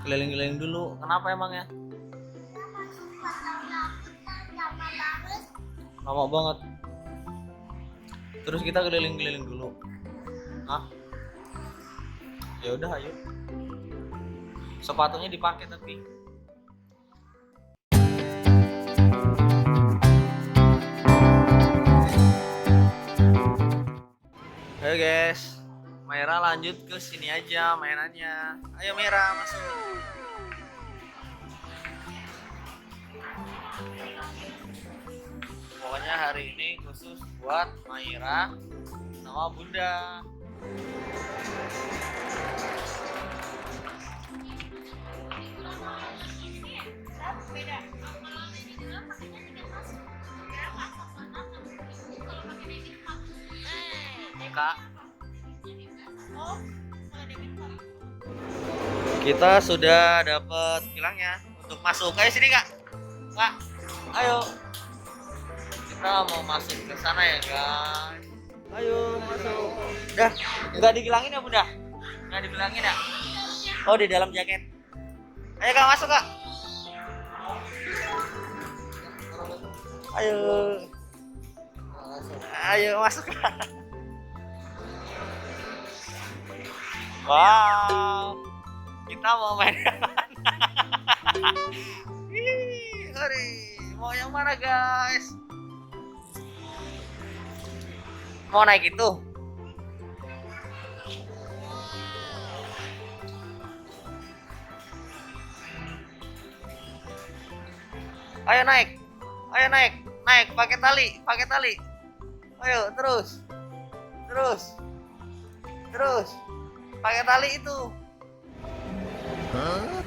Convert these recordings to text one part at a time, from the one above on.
Keliling-keliling dulu. Kenapa emangnya? Lama banget. Terus kita keliling-keliling dulu. Hah? Ya udah, ayo. Sepatunya dipakai tapi. Ayo guys, Maira lanjut ke sini aja mainannya. Ayo Maira masuk. Pokoknya hari ini khusus buat Maira sama Bunda. Kak, kita sudah dapat bilangnya untuk masuk. Ayo sini kak, kak, ayo. Kita mau masuk ke sana ya guys. Ayo masuk. Dah, nggak dibilangin ya bunda? Nggak dibilangin ya? Oh di dalam jaket. Ayo kak masuk kak. Ayo. Ayo masuk kak. Wow, kita mau main yang mana? Hari mau yang mana guys? Mau naik itu? Ayo naik, ayo naik, naik pakai tali, pakai tali. Ayo terus, terus, terus. Pakai tali itu. Huh?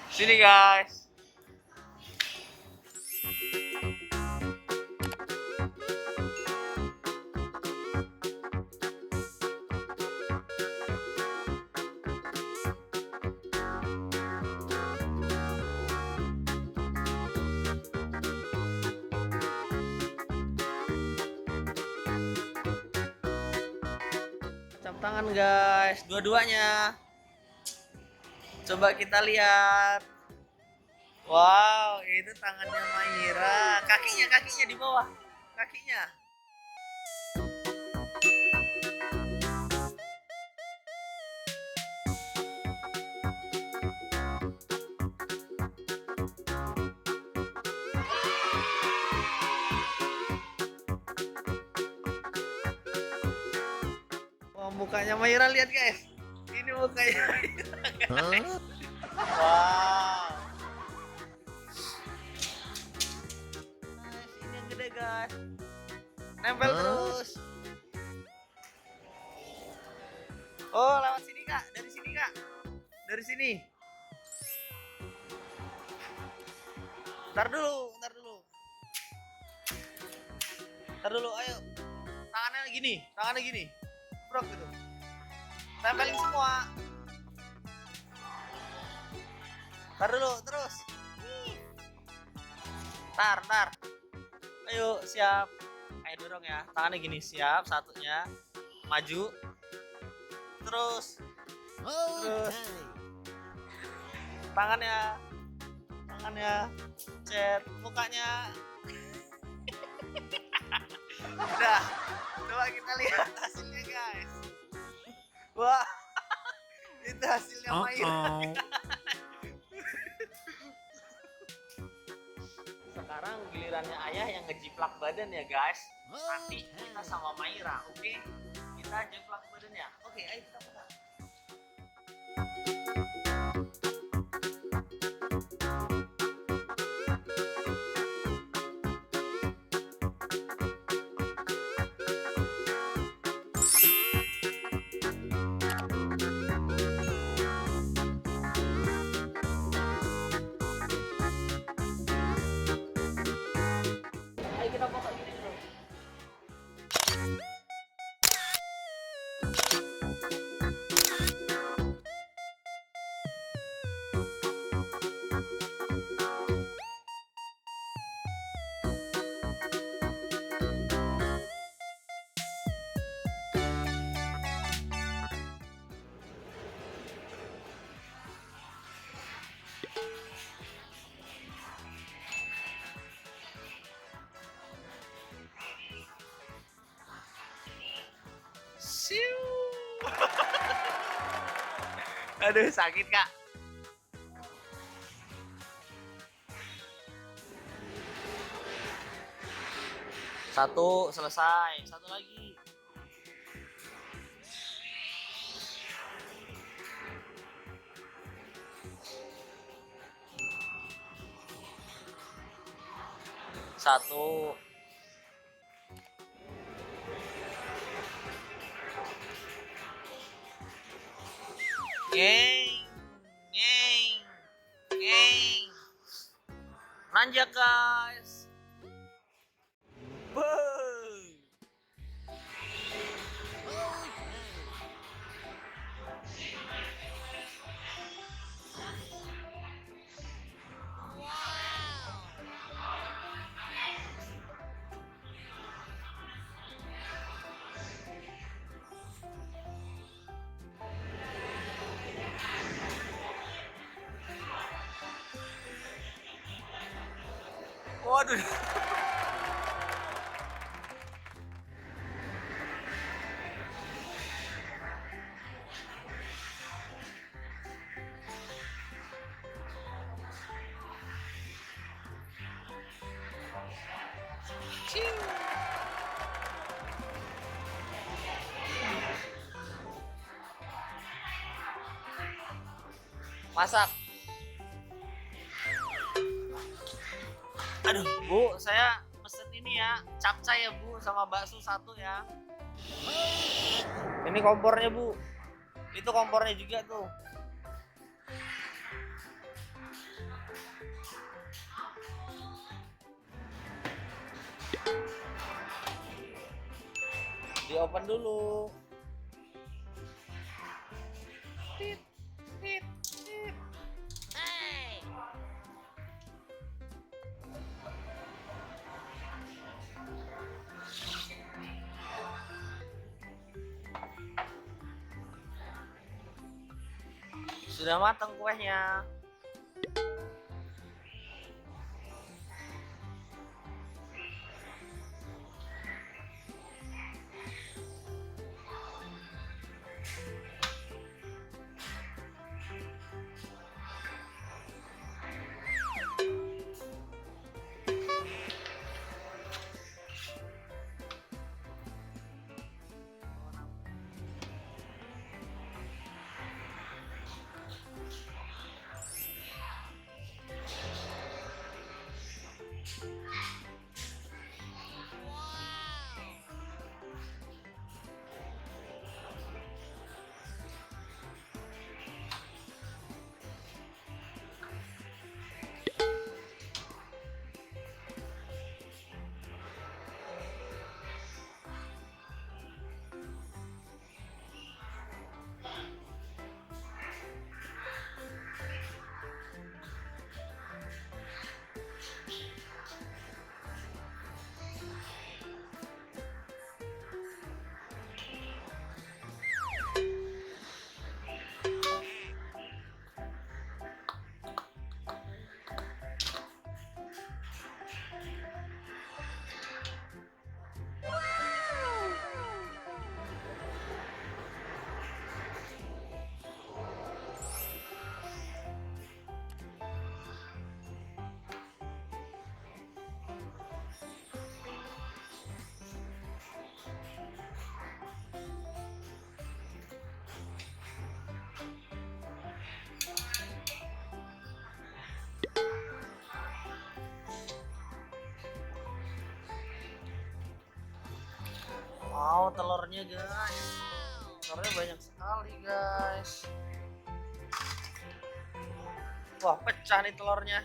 Sini guys. Cap tangan guys, dua-duanya. Coba kita lihat. Wow, itu tangannya Maira. Kakinya di bawah. Kakinya. Wah, mukanya Maira lihat guys. Ini mukanya Maira guys. Wow. Nice, ini yang gede guys. Nempel terus. Oh, lewat sini kak. Dari sini kak. Dari sini. Ntar dulu, ntar dulu. Ntar dulu, ayo. Tangannya gini. Brok gitu. Tempelin semua. Ntar dulu, terus. Ntar. Ayo, siap. Ayo dorong ya. Tangannya gini, siap. Satunya. Maju. Terus. Tangannya. Cet. Mukanya. Udah. Coba kita lihat hasilnya guys. Wah. Itu hasilnya Maira. Sekarang gilirannya ayah yang ngejiplak badan ya guys. Nanti kita sama Maira, oke? Kita jiplak badannya. Oke, ayo kita mulai. Ayo kita foto gini dulu. Siu. Aduh, sakit kak. Satu selesai, satu lagi. Satu. Geng, geng, geng. Nanjak guys. Boom. Waduh. Masak. Aduh, Bu, saya pesen ini ya, capcay ya, Bu, sama bakso satu ya. Ini kompornya, Bu. Itu kompornya juga tuh. Di open dulu. Tit, tit, tit. Hey. Sudah matang kuenya. Wow, telurnya guys. Telurnya banyak sekali guys. Wah, pecah nih telurnya.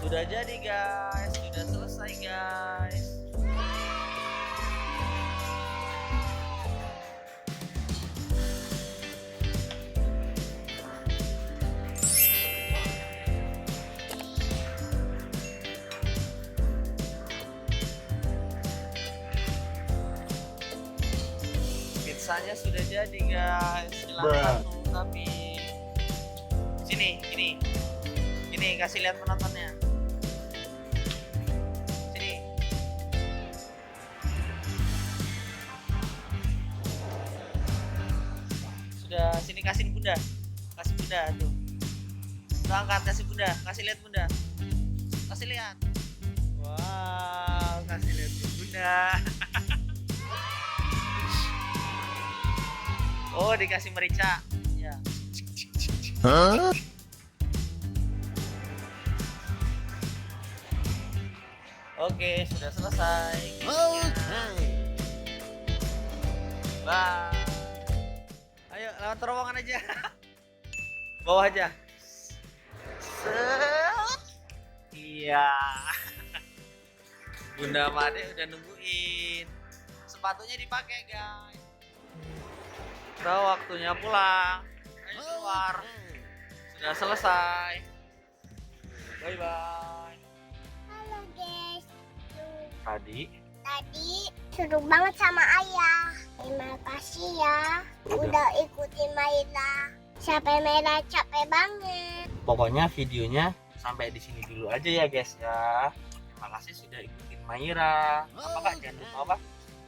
Sudah jadi guys, sudah selesai guys. Pizzanya sudah jadi guys, hilang satu tapi sini kasih lihat penontonnya. Sini. Sudah, sini kasih bunda tuh. Tuh angkat, kasih bunda, kasih lihat bunda, kasih lihat. Wow, kasih lihat bunda. Oh, dikasih merica. Ya. Hah? Oke, sudah selesai. Bye. Ayo, lewat terowongan aja. Bawah aja. Set. Iya. Bunda Made udah nungguin. Sepatunya dipakai, guys. Udah waktunya pulang. Ayo keluar. Sudah selesai. Bye bye. Halo guys. Tadi Seru banget sama ayah. Terima kasih ya udah ikutin Maila. Sampai Maila capek banget. pokoknya videonya sampai di sini dulu aja ya guys ya. Terima kasih sudah ikutin Maira. Apakah jangan lupa apa?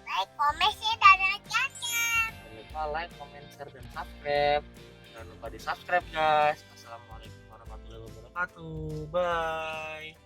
Like, komen, share, dan channel. Jangan lupa like, comment, share, dan subscribe. Jangan lupa di subscribe guys. Assalamualaikum warahmatullahi wabarakatuh. Bye.